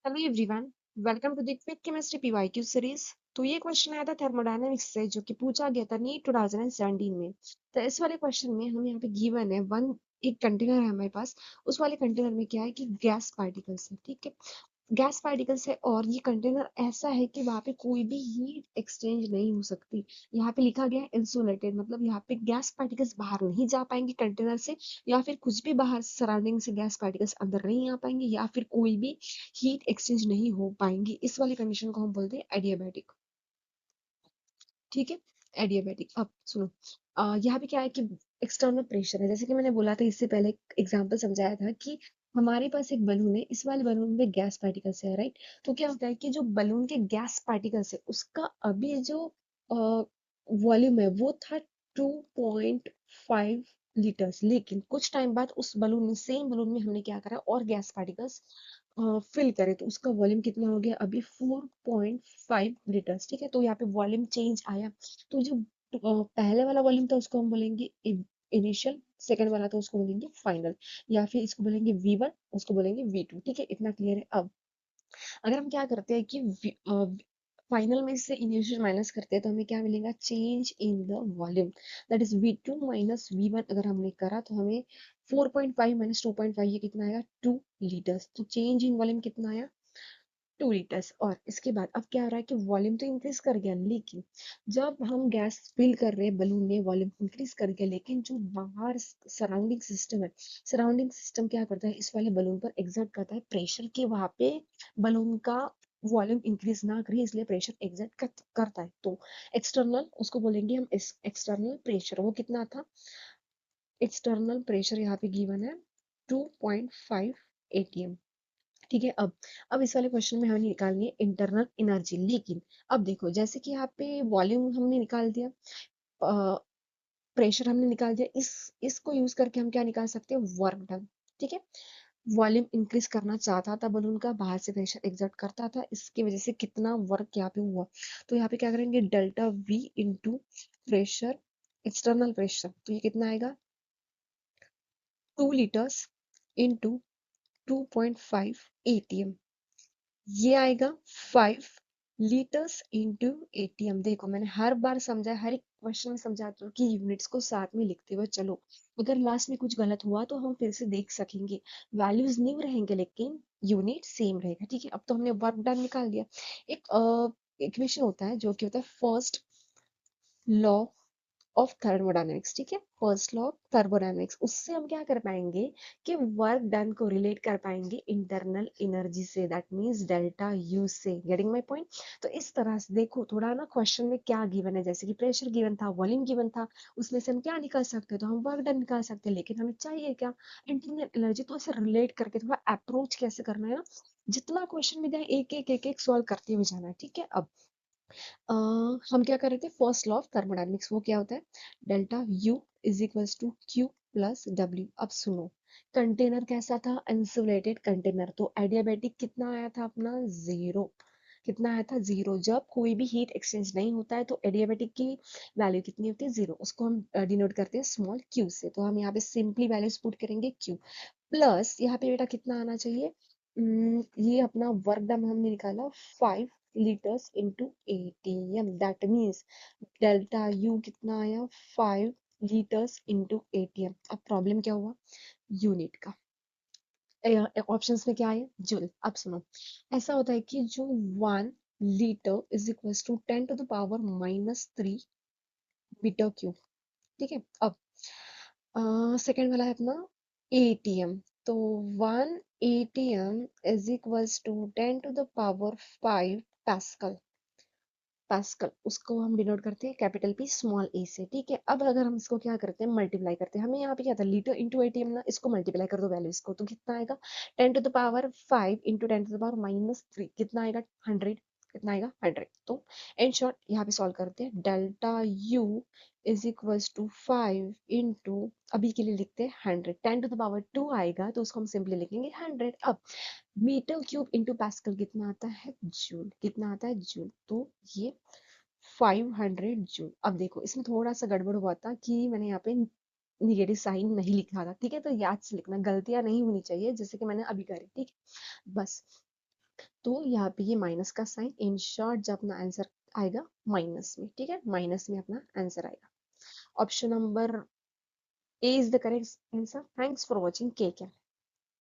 Hello everyone, welcome to the quick chemistry PYQ series. तो ये question आया था थर्मोडायनेमिक्स से, जो कि पूछा गया था नीट 2017 में। तो इस वाले क्वेश्चन में हमें यहाँ पे गिवन है वन, एक कंटेनर है हमारे पास। उस वाले कंटेनर में क्या है कि गैस पार्टिकल्स है, ठीक है। गैस पार्टिकल्स है और ये कंटेनर ऐसा है कि वहां पे कोई भी हीट एक्सचेंज नहीं हो सकती। यहाँ पे लिखा गया है इंसुलेटेड, मतलब यहाँ पे गैस पार्टिकल्स बाहर नहीं जा पाएंगे कंटेनर से, या फिर कुछ भी बाहर सराउंडिंग से गैस पार्टिकल्स अंदर नहीं आ पाएंगे, या फिर कोई भी हीट एक्सचेंज नहीं हो पाएंगी। इस वाली कंडीशन को हम बोलते हैं एडियाबैटिक, ठीक है। एडियाबैटिक। अब सुनो, यहाँ पे क्या है कि एक्सटर्नल प्रेशर है, जैसे कि मैंने बोला था इससे पहले, एग्जांपल समझाया था कि हमारे पास एक बलून है, इस वाले बलून में गैस पार्टिकल्स है, राइट। तो क्या होता है कि जो बलून के गैस पार्टिकल्स है उसका अभी जो वॉल्यूम है वो था 2.5 लीटर्स, लेकिन कुछ टाइम बाद उस बलून में, सेम बलून में हमने क्या करा और गैस पार्टिकल्स फिल करे, तो उसका वॉल्यूम कितना हो गया अभी 4.5 लीटर्स, ठीक है। तो यहाँ पे वॉल्यूम चेंज आया। तो जो पहले वाला वॉल्यूम था उसको हम बोलेंगे इनिशियल, सेकंड वाला था उसको बोलेंगे फाइनल, या फिर इसको बोलेंगे V1, उसको बोलेंगे V2, ठीक है। इतना क्लियर है। अब अगर हम क्या करते हैं कि फाइनल में से इनिशियल माइनस करते हैं तो हमें क्या मिलेगा, change in the volume, that is V2 minus V1। अगर हमने करा तो हमें 4.5 माइनस 2.5, ये कितना आएगा 2 लीटर्स। तो चेंज इन वॉल्यूम कितना आया, 2 लीटर्स। और इसके बाद अब क्या हो रहा है कि वॉल्यूम तो इंक्रीज कर गया, लेकिन जब हम गैस फिल कर रहे हैं बलून में, वॉल्यूम इंक्रीज कर गया, लेकिन जो बाहर सराउंडिंग सिस्टम है, सराउंडिंग सिस्टम क्या करता है, इस वाले बलून पर एग्जर्ट करता है प्रेशर, कि वहां पे बलून का वॉल्यूम इंक्रीज ना करे, इसलिए प्रेशर एग्जर्ट करता है। तो एक्सटर्नल उसको बोलेंगे हम, एक्सटर्नल प्रेशर वो कितना था, एक्सटर्नल प्रेशर यहाँ पे गिवन है 2.5 atm, ठीक है। अब इस वाले क्वेश्चन में हमें निकालनी है इंटरनल एनर्जी, लेकिन अब देखो, जैसे कि यहाँ पे वॉल्यूम हमने निकाल दिया, प्रेशर हमने निकाल दिया, इस इसको यूज करके हम क्या निकाल सकते हैं, वर्क डन, ठीक है। वॉल्यूम इंक्रीज करना चाहता था बलून का, बाहर से प्रेशर एग्जर्ट करता था, इसकी वजह से कितना वर्क यहाँ पे हुआ। तो यहाँ पे क्या करेंगे, delta V into pressure, external pressure, तो ये कितना आएगा 2 लीटर्स इंटू 2.5 atm, ये आएगा 5 लीटर्स इंटू एटीएम। देखो मैंने हर बार समझा, हर एक क्वेश्चन में समझाती हूँ कि यूनिट्स को साथ में लिखते हुए चलो, अगर लास्ट में कुछ गलत हुआ तो हम फिर से देख सकेंगे। वैल्यूज न्यू रहेंगे लेकिन यूनिट सेम रहेगा, ठीक है। अब तो हमने वर्क डन निकाल दिया। एक इक्वेशन होता है जो कि होता है फर्स्ट लॉ ऑफ थर्मोडायनेमिक्स, ठीक है। फर्स्ट लॉ ऑफ थर्मोडायनेमिक्स, उससे हम क्या कर पाएंगे कि वर्क डन को रिलेट कर पाएंगे इंटरनल एनर्जी से, दैट मींस डेल्टा यू से। Getting my point. तो इस तरह से देखो थोड़ा ना, क्वेश्चन में क्या गिवन है, जैसे कि प्रेशर गिवन था, वॉल्यूम गिवन था, उसमें से हम क्या निकाल सकते हैं, तो हम वर्क डन निकाल सकते हैं, लेकिन हमें चाहिए क्या, इंटरनल एनर्जी। तो ऐसे रिलेट करके थोड़ा अप्रोच कैसे करना है ना, जितना क्वेश्चन में दिया एक एक सॉल्व करते हुए जाना है, ठीक है। अब अ, हम क्या कर रहे थे, फर्स्ट लॉ ऑफ थर्मोडायनेमिक्स, वो क्या होता है, delta U is equals to Q plus W. अब सुनो, कंटेनर कैसा था, इंसुलेटेड कंटेनर, तो एडियाबैटिक कितना आया था अपना, जीरो। कितना आया था, जीरो। जब कोई भी हीट एक्सचेंज नहीं होता है तो एडियाबैटिक की वैल्यू कितनी होती है, जीरो। उसको हम डिनोट करते हैं स्मॉल क्यू से, तो हम यहाँ पे सिंपली वैल्यूज पुट करेंगे क्यू प्लस, यहाँ पे बेटा कितना आना चाहिए, ये अपना वर्क डन हमने निकाला 5 litres into ATM, that means delta U कितना आया, 5 लीटर्स इंटू एटीएम। अब प्रॉब्लम क्या हुआ, यूनिट का। ऑप्शंस में क्या है, जूल। अब सुनो, ऐसा होता है कि जो 1 litre is equal to 10 to the power -3 metre cube, ठीक है। अब सेकेंड वाला है अपना एटीएम, तो 1 ATM is equals to 10 to the power 5 pascal. Pascal उसको हम डिनोट करते हैं कैपिटल P स्मॉल a से, ठीक है। अब अगर हम इसको क्या करते हैं, मल्टीप्लाई करते हैं, हमें यहाँ पे क्या था, लीटर इंटू एटीएम ना, इसको मल्टीप्लाई कर दो वैल्यू इसको, तो कितना आएगा, 10 to the power 5 into 10 to the power -3, कितना आएगा, 100। कितना आएगा, 100। तो इन शॉर्ट यहाँ पे सॉल्व करते हैं, delta U is equals to 5 into, अभी के लिए लिखते हैं 100, 10 to the power 2 आएगा तो उसको हम सिंपली लिखेंगे 100। अब मीटर क्यूब इंटू पास्कल कितना आता है, जूल। कितना आता है, जूल। तो ये 500 जूल। अब देखो इसमें थोड़ा सा गड़बड़ हुआ था कि मैंने यहाँ पे निगेटिव साइन नहीं लिखा था, ठीक है। तो याद से लिखना, गलतियां नहीं होनी चाहिए जैसे कि मैंने अभी करी, ठीक है। बस, तो यहाँ पे ये माइनस का साइन, इन शॉर्ट जब अपना आंसर आएगा माइनस में, ठीक है, माइनस में अपना आंसर आएगा। Option number A is the correct answer. Thanks for watching. के क्या